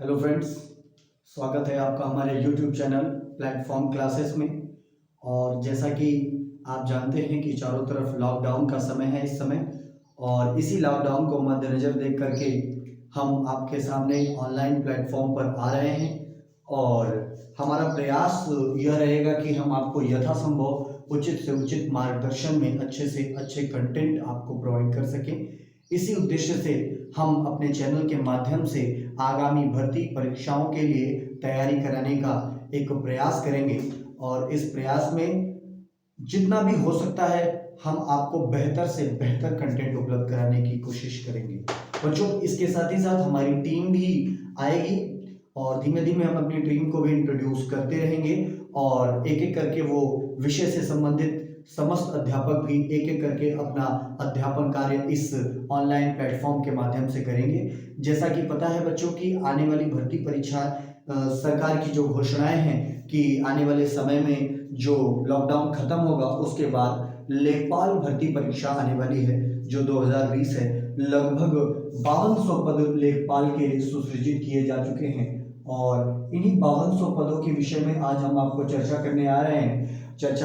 Hello friends, स्वागत है आपका हमारे यूट्यूब चैनल प्लेटफॉर्म क्लासेस में। और जैसा कि आप जानते हैं कि चारों तरफ लॉकडाउन का समय है इस समय, और इसी लॉकडाउन को मद्देनज़र देख करके हम आपके सामने ऑनलाइन प्लेटफॉर्म पर आ रहे हैं। और हमारा प्रयास यह रहेगा कि हम आपको यथासंभव उचित से उचित मार्गदर्शन में अच्छे से अच्छे कंटेंट आपको प्रोवाइड कर सकें। इसी उद्देश्य से हम अपने चैनल के माध्यम से आगामी भर्ती परीक्षाओं के लिए तैयारी कराने का एक प्रयास करेंगे, और इस प्रयास में जितना भी हो सकता है हम आपको बेहतर से बेहतर कंटेंट उपलब्ध कराने की कोशिश करेंगे। बच्चों, इसके साथ ही साथ हमारी टीम भी आएगी और धीमे धीमे हम अपनी टीम को भी इंट्रोड्यूस करते रहेंगे, और एक एक करके वो विषय से संबंधित समस्त अध्यापक भी एक एक करके अपना अध्यापन कार्य इस ऑनलाइन प्लेटफॉर्म के माध्यम से करेंगे। जैसा कि पता है बच्चों की आने वाली भर्ती परीक्षा सरकार की जो घोषणाएं हैं कि आने वाले समय में जो लॉकडाउन खत्म होगा उसके बाद लेखपाल भर्ती परीक्षा आने वाली है जो 2020 है। लगभग 5200 पद लेखपाल के सुसृजित किए जा चुके हैं, और इन्हीं 5200 पदों के विषय में आज हम आपको चर्चा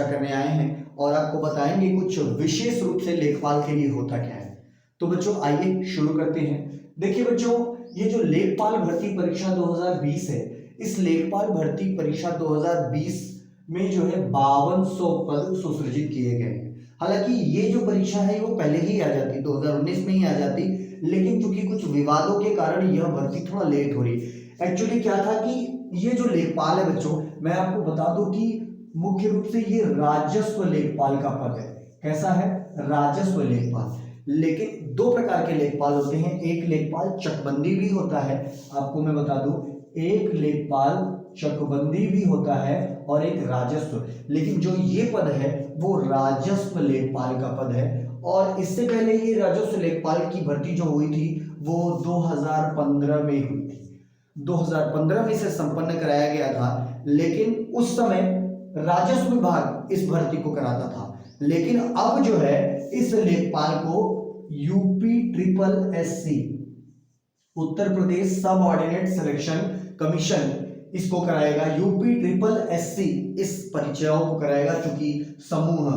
करने आए हैं और आपको बताएंगे कुछ विशेष रूप से लेखपाल के लिए होता क्या है। तो बच्चों आइए शुरू करते हैं। देखिए बच्चों, ये जो लेखपाल भर्ती परीक्षा 2020 है, इस लेखपाल भर्ती परीक्षा 2020 में जो है 5200 पद सुसृजित किए गए हैं। हालांकि ये जो परीक्षा है वो पहले ही आ जाती, 2019 में ही आ जाती, लेकिन चूंकि कुछ विवादों के कारण यह भर्ती थोड़ा लेट हो रही। एक्चुअली क्या था कि ये जो लेखपाल है बच्चों, मैं आपको बता दूं कि मुख्य रूप से ये राजस्व लेखपाल का पद है। कैसा है? राजस्व लेखपाल। लेकिन दो प्रकार के लेखपाल होते हैं, एक लेखपाल चकबंदी भी होता है, आपको मैं बता दूं, एक लेखपाल चकबंदी भी होता है और एक राजस्व। लेकिन जो ये पद है वो राजस्व लेखपाल का पद है, और इससे पहले ये राजस्व लेखपाल की भर्ती जो हुई थी वो 2015 में हुई थी। 2015 में इसे संपन्न कराया गया था, लेकिन उस समय राजस्व विभाग इस भर्ती को कराता था। लेकिन अब जो है इस लेखपाल को UP triple SC, Uttar Pradesh सब ऑर्डिनेट सिलेक्शन कमीशन, इसको कराएगा। यूपी ट्रिपल एससी इस परीक्षाओं को कराएगा, क्योंकि समूह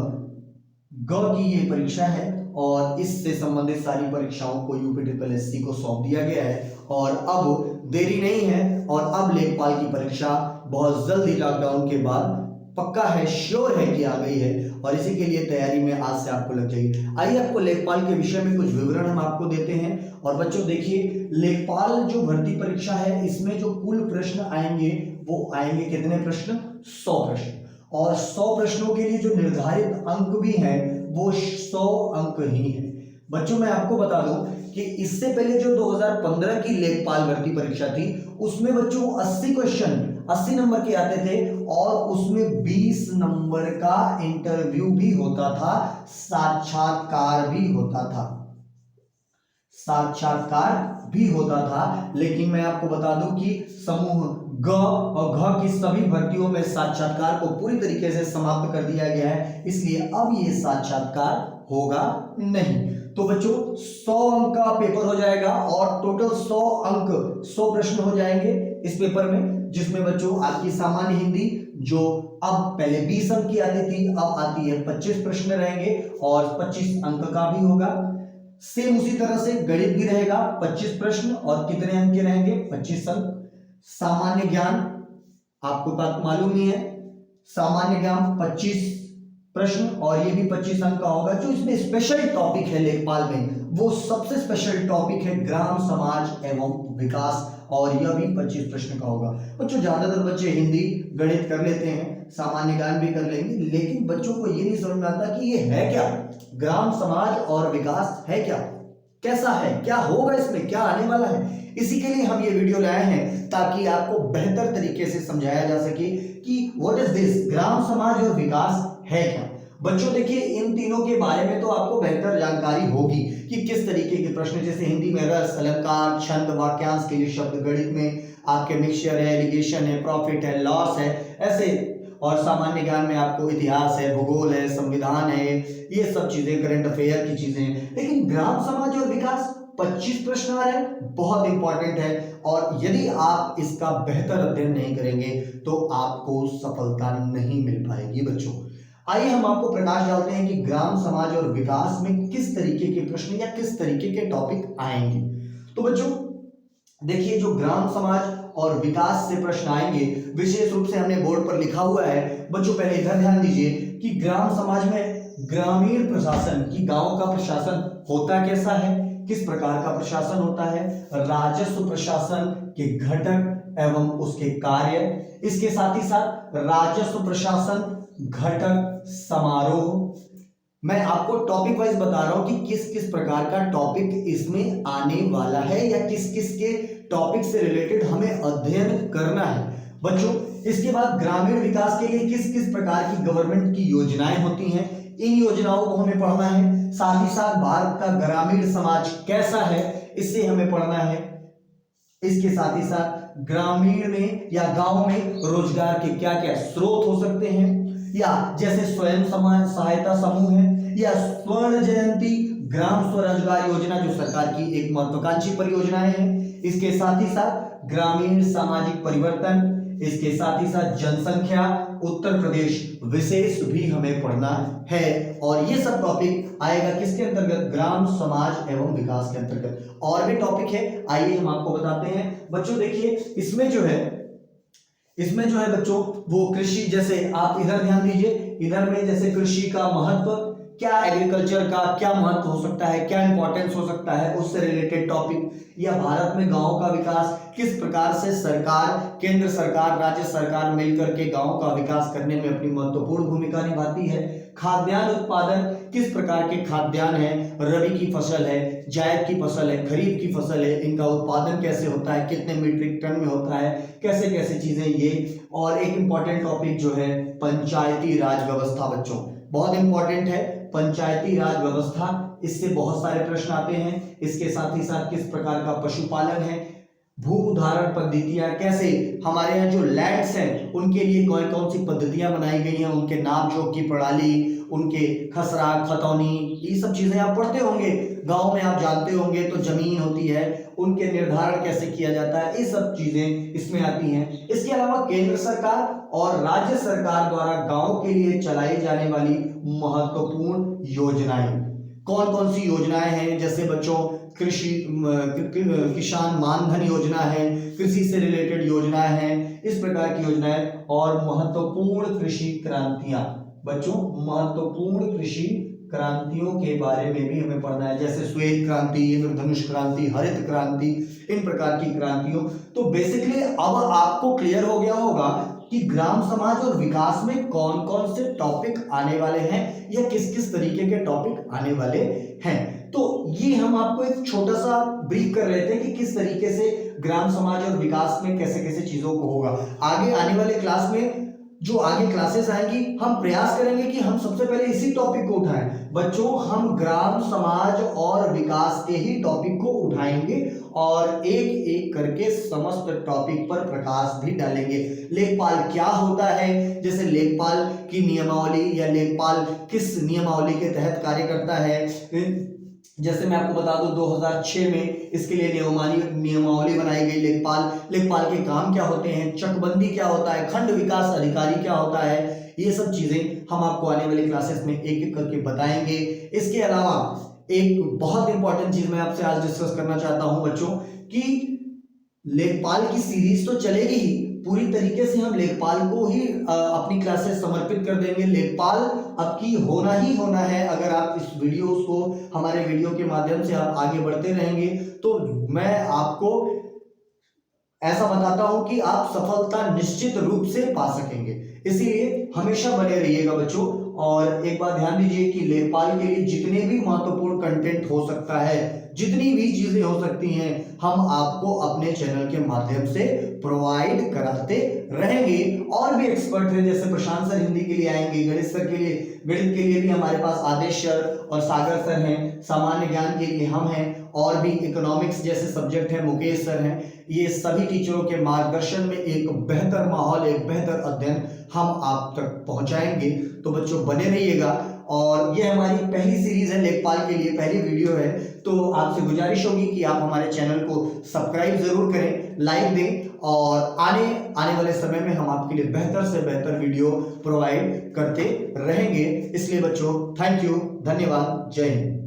ग की ये परीक्षा है और इससे संबंधित सारी परीक्षाओं को यूपी ट्रिपल एससी को सौंप दिया गया है। और अब देरी नहीं है, और अब लेखपाल की परीक्षा बहुत जल्दी लॉकडाउन के बाद पक्का है, श्योर है कि आ गई है, और इसी के लिए तैयारी में आज से आपको लग जाएगी। आइए आपको लेखपाल के विषय में कुछ विवरण हम आपको देते हैं। और बच्चों देखिए, लेखपाल जो भर्ती परीक्षा है इसमें जो कुल प्रश्न आएंगे वो आएंगे कितने प्रश्न? 100 प्रश्न। और 100 प्रश्नों के लिए जो निर्धारित अंक भी हैं वो 100 अंक ही हैं। बच्चों मैं आपको बता दूं कि इससे पहले जो 2015 की लेखपाल भर्ती परीक्षा थी उसमें बच्चों 80 क्वेश्चन 80 नंबर के आते थे, और उसमें 20 नंबर का इंटरव्यू भी होता था, साक्षात्कार भी होता था। लेकिन मैं आपको बता दूं कि समूह ग और घ की सभी भर्तियों में साक्षात्कार को पूरी तरीके से समाप्त कर दिया गया है, इसलिए अब ये साक्षात्कार होगा नहीं। तो बच्चों 100 अंक का पेपर हो जाएगा, और टोटल 100 अंक 100 प्रश्न हो जाएंगे इस पेपर में, जिसमें बच्चों आपकी सामान्य हिंदी जो अब पहले 20 अंक की आती थी अब आती है 25 प्रश्न रहेंगे, और 25 अंक का भी होगा। सेम उसी तरह से गणित भी रहेगा, 25 प्रश्न और कितने अंक के रहेंगे? 25 अंक। सामान्य ज्ञान आपको बात मालूम ही है, सामान्य ज्ञान 25 प्रश्न और ये भी 25 अंक का होगा। जो इसमें स्पेशल टॉपिक है लेखपाल में, वो सबसे स्पेशल टॉपिक है ग्राम समाज एवं विकास, और यह भी 25 प्रश्न का होगा। बच्चों ज्यादातर बच्चे हिंदी गणित कर लेते हैं, सामान्य ज्ञान भी कर लेंगे, लेकिन बच्चों को ये नहीं समझ में आता कि ये है क्या, ग्राम समाज और विकास है क्या, कैसा है, क्या होगा, इसमें क्या आने वाला है। इसी के लिए हम ये वीडियो लाए हैं ताकि आपको बेहतर तरीके से समझाया जा सके कि व्हाट इज दिस, ग्राम समाज और विकास है क्या। बच्चों देखिए, इन तीनों के बारे में तो आपको बेहतर जानकारी होगी कि किस तरीके के प्रश्न, जैसे हिंदी में रस, अलंकार, छंद, वाक्यांश के लिए शब्द, गणित में आपके मिक्सचर है, एलिगेशन है, प्रॉफिट है, लॉस है, ऐसे। और सामान्य ज्ञान में आपको इतिहास है, भूगोल है, संविधान है, ये सब चीजें करंट अफेयर की चीजें हैं। लेकिन ग्राम समाज और विकास 25 प्रश्न आ रहे हैं, बहुत इंपॉर्टेंट है। और यदि आप इसका बेहतर अध्ययन नहीं करेंगे तो आपको सफलता नहीं मिल पाएगी बच्चों। आइए हम आपको प्रकाश डालते हैं कि ग्राम समाज और विकास में किस तरीके के प्रश्न या किस तरीके के टॉपिक आएंगे। तो बच्चों देखिए, जो ग्राम समाज और विकास से प्रश्न आएंगे, विशेष रूप से हमने बोर्ड पर लिखा हुआ है बच्चों। पहले इधर ध्यान दीजिए कि ग्राम समाज में ग्रामीण प्रशासन की, गांव का प्रशासन होता कैसा है, किस प्रकार का प्रशासन होता है, राजस्व प्रशासन के घटक एवं उसके कार्य, इसके साथ ही साथ राजस्व प्रशासन घटक समारोह। मैं आपको टॉपिक वाइज बता रहा हूं कि किस किस प्रकार का टॉपिक इसमें आने वाला है या किस किस के टॉपिक से रिलेटेड हमें अध्ययन करना है बच्चों। इसके बाद ग्रामीण विकास के लिए किस किस प्रकार की गवर्नमेंट की योजनाएं होती हैं, इन योजनाओं को हमें पढ़ना है। साथ ही साथ भारत का ग्रामीण समाज कैसा है, इससे हमें पढ़ना है। इसके साथ ही साथ ग्रामीण में या गांव में रोजगार के क्या क्या स्रोत हो सकते हैं, या जैसे स्वयं सहायता समूह है, या स्वर्ण जयंती ग्राम स्वरोजगार योजना जो सरकार की एक महत्वाकांक्षी परियोजनाएं हैं। इसके साथ ही साथ ग्रामीण सामाजिक परिवर्तन, इसके साथ ही साथ जनसंख्या, उत्तर प्रदेश विशेष भी हमें पढ़ना है। और ये सब टॉपिक आएगा किसके अंतर्गत, ग्राम समाज एवं विकास के अंतर्गत। और भी टॉपिक है, आइए हम आपको बताते हैं बच्चों। देखिए इसमें जो है बच्चों वो कृषि, जैसे आप इधर ध्यान दीजिए, इधर में जैसे कृषि का महत्व क्या, एग्रीकल्चर का क्या महत्व हो सकता है, क्या इंपॉर्टेंस हो सकता है, उससे रिलेटेड टॉपिक, या भारत में गांव का विकास किस प्रकार से सरकार, केंद्र सरकार, राज्य सरकार मिलकर के गांव का विकास करने में अपनी महत्वपूर्ण भूमिका निभाती है। खाद्यान्न उत्पादन, किस प्रकार के खाद्यान्न है, रबी की फसल है, जायद की फसल है, खरीफ की फसल है, इनका उत्पादन कैसे होता है, कितने मीट्रिक टन में होता है, कैसे कैसे चीजें ये। और एक इंपॉर्टेंट टॉपिक जो है पंचायती राज व्यवस्था बच्चों, बहुत इंपॉर्टेंट है पंचायती राज व्यवस्था, इससे बहुत सारे प्रश्न आते हैं। इसके साथ ही साथ किस प्रकार का पशुपालन है, भू उधारण पद्धतियां, कैसे हमारे यहाँ जो लैंड्स हैं उनके लिए कौन कौन सी पद्धतियां बनाई गई हैं, उनके नाप जोख की प्रणाली, उनके खसरा खतौनी, ये सब चीजें आप पढ़ते होंगे, गांव में आप जानते होंगे। तो जमीन होती है, उनके निर्धारण कैसे किया जाता है, ये सब चीजें इसमें आती हैं। इसके अलावा केंद्र सरकार और राज्य सरकार द्वारा गांव के लिए चलाई जाने वाली महत्वपूर्ण योजनाएं, कौन कौन सी योजनाएं हैं, जैसे बच्चों किसान मानधन योजना है, कृषि से रिलेटेड योजनाएं हैं, इस प्रकार की योजनाएं। और महत्वपूर्ण कृषि क्रांतियां बच्चों, महत्वपूर्ण कृषि क्रांतियों के बारे में भी हमें पढ़ना है, जैसे श्वेत क्रांति, इंद्रधनुष क्रांति, हरित क्रांति, इन प्रकार की क्रांतियों। तो बेसिकली अब आपको क्लियर हो गया होगा कि ग्राम समाज और विकास में कौन कौन से टॉपिक आने वाले हैं या किस किस तरीके के टॉपिक आने वाले हैं। तो ये हम आपको एक छोटा सा ब्रीफ कर रहे थे कि किस तरीके से ग्राम समाज और विकास में कैसे कैसे चीजों को होगा। आगे आने वाले क्लास में जो आगे क्लासेस आएंगी, हम प्रयास करेंगे कि हम सबसे पहले इसी टॉपिक को उठाएं बच्चों। हम ग्राम समाज और विकास के ही टॉपिक को उठाएंगे और एक एक करके समस्त टॉपिक पर प्रकाश भी डालेंगे। लेखपाल क्या होता है, जैसे लेखपाल की नियमावली या लेखपाल किस नियमावली के तहत कार्य करता है। जैसे मैं आपको बता दूं 2006 में इसके लिए नियमावली बनाई गई। लेखपाल के काम क्या होते हैं, चकबंदी क्या होता है, खंड विकास अधिकारी क्या होता है, ये सब चीजें हम आपको आने वाली क्लासेस में एक एक करके बताएंगे। इसके अलावा एक बहुत इंपॉर्टेंट चीज मैं आपसे आज डिस्कस करना चाहता हूं बच्चों कि लेखपाल की सीरीज तो चलेगी ही, पूरी तरीके से हम लेखपाल को ही अपनी क्लासेस समर्पित कर देंगे। लेखपाल आपकी होना ही होना है। अगर आप इस वीडियो को, हमारे वीडियो के माध्यम से आप आगे बढ़ते रहेंगे तो मैं आपको ऐसा बताता हूं कि आप सफलता निश्चित रूप से पा सकेंगे। इसीलिए हमेशा बने रहिएगा बच्चों। और एक बात ध्यान दीजिए कि लेखपाल के लिए जितने भी महत्वपूर्ण कंटेंट हो सकता है, जितनी भी चीजें हो सकती हैं, हम आपको अपने चैनल के माध्यम से प्रोवाइड कराते रहेंगे। और भी एक्सपर्ट हैं, जैसे प्रशांत सर हिंदी के लिए आएंगे, गणित के लिए भी हमारे पास आदेश सर और सागर सर हैं, सामान्य ज्ञान के लिए हम हैं, और भी इकोनॉमिक्स जैसे सब्जेक्ट हैं मुकेश सर हैं। ये सभी टीचरों के मार्गदर्शन में एक बेहतर माहौल, एक बेहतर अध्ययन हम आप तक पहुंचाएंगे। तो बच्चों बने रहिएगा। और ये हमारी पहली सीरीज है लेखपाल के लिए, पहली वीडियो है। तो आपसे गुजारिश होगी कि आप हमारे चैनल को सब्सक्राइब जरूर करें, लाइक दें, और आने वाले समय में हम आपके लिए बेहतर से बेहतर वीडियो प्रोवाइड करते रहेंगे। इसलिए बच्चों थैंक यू, धन्यवाद, जय हिंद।